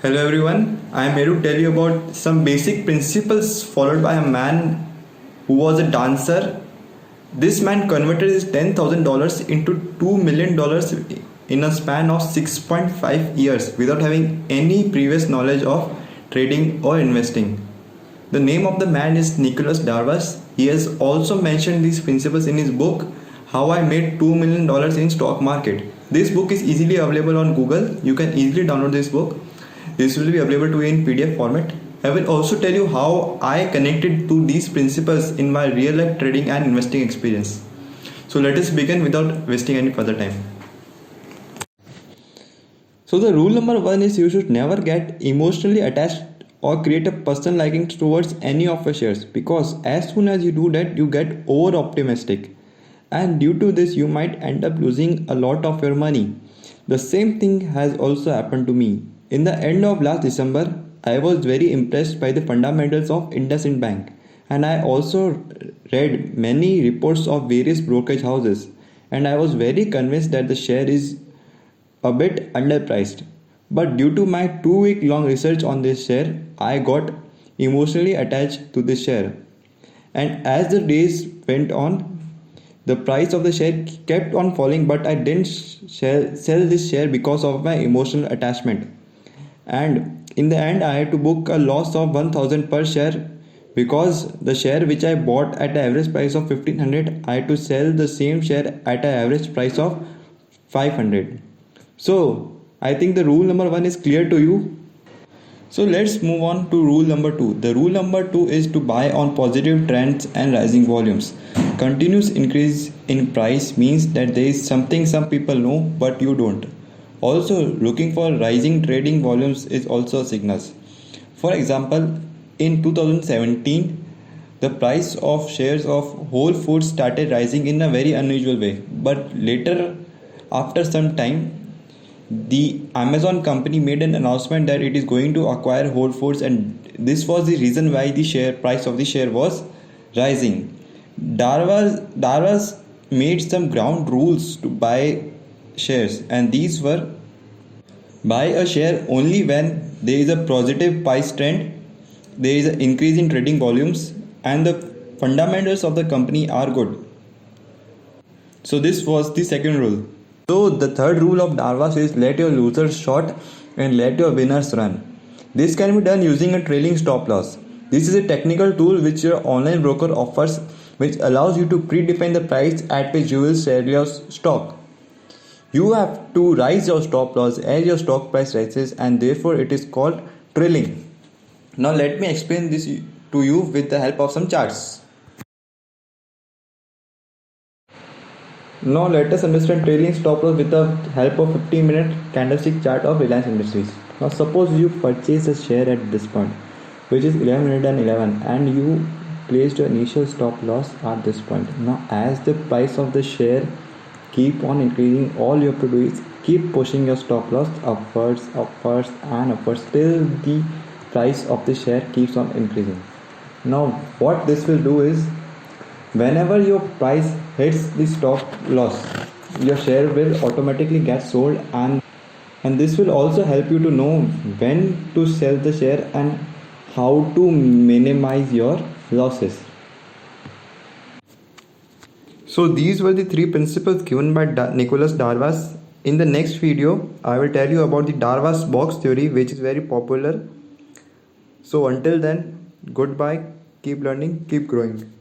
Hello everyone, I am here to tell you about some basic principles followed by a man who was a dancer. This man converted his $10,000 into $2 million in a span of 6.5 years without having any previous knowledge of trading or investing. The name of the man is Nicholas Darvas. He has also mentioned these principles in his book, How I Made $2 Million in Stock Market. This book is easily available on Google. You can easily download this book. This will be available to you in PDF format. I will also tell you how I connected to these principles in my real life trading and investing experience. So let us begin without wasting any further time. So the rule number 1 is you should never get emotionally attached or create a personal liking towards any of your shares, because as soon as you do that you get over optimistic, and due to this you might end up losing a lot of your money. The same thing has also happened to me. In the end of last December, I was very impressed by the fundamentals of IndusInd Bank, and I also read many reports of various brokerage houses, and I was very convinced that the share is a bit underpriced. But due to my 2-week long research on this share, I got emotionally attached to this share. And as the days went on, the price of the share kept on falling, but I didn't sell this share because of my emotional attachment. And in the end, I had to book a loss of 1000 per share, because the share which I bought at an average price of 1500, I had to sell the same share at an average price of 500. So I think the rule number 1 is clear to you. So let's move on to rule number 2. The rule number 2 is to buy on positive trends and rising volumes. Continuous increase in price means that there is something some people know but you don't. Also, looking for rising trading volumes is also a signal. For example, in 2017, the price of shares of Whole Foods started rising in a very unusual way. But later, after some time, the Amazon company made an announcement that it is going to acquire Whole Foods, and this was the reason why the share price of the share was rising. Darvas made some ground rules to buy shares, and these were: buy a share only when there is a positive price trend, there is an increase in trading volumes, and the fundamentals of the company are good. So this was the second rule. So the third rule of Darvas is let your losers short and let your winners run. This can be done using a trailing stop loss. This is a technical tool which your online broker offers, which allows you to predefine the price at which you will sell your stock. You have to raise your stop loss as your stock price rises, and therefore it is called trailing. Now let me explain this to you with the help of some charts. Now let us understand trailing stop loss with the help of 15-minute candlestick chart of Reliance Industries. Now suppose you purchase a share at this point, which is 1111, and you placed your initial stop loss at this point. Now as the price of the share keep on increasing, all you have to do is keep pushing your stop loss upwards and upwards till the price of the share keeps on increasing. Now what this will do is, whenever your price hits the stop loss, your share will automatically get sold, and this will also help you to know when to sell the share and how to minimize your losses. So these were the 3 principles given by Nicholas Darvas. In the next video, I will tell you about the Darvas box theory, which is very popular. So until then, goodbye, keep learning, keep growing.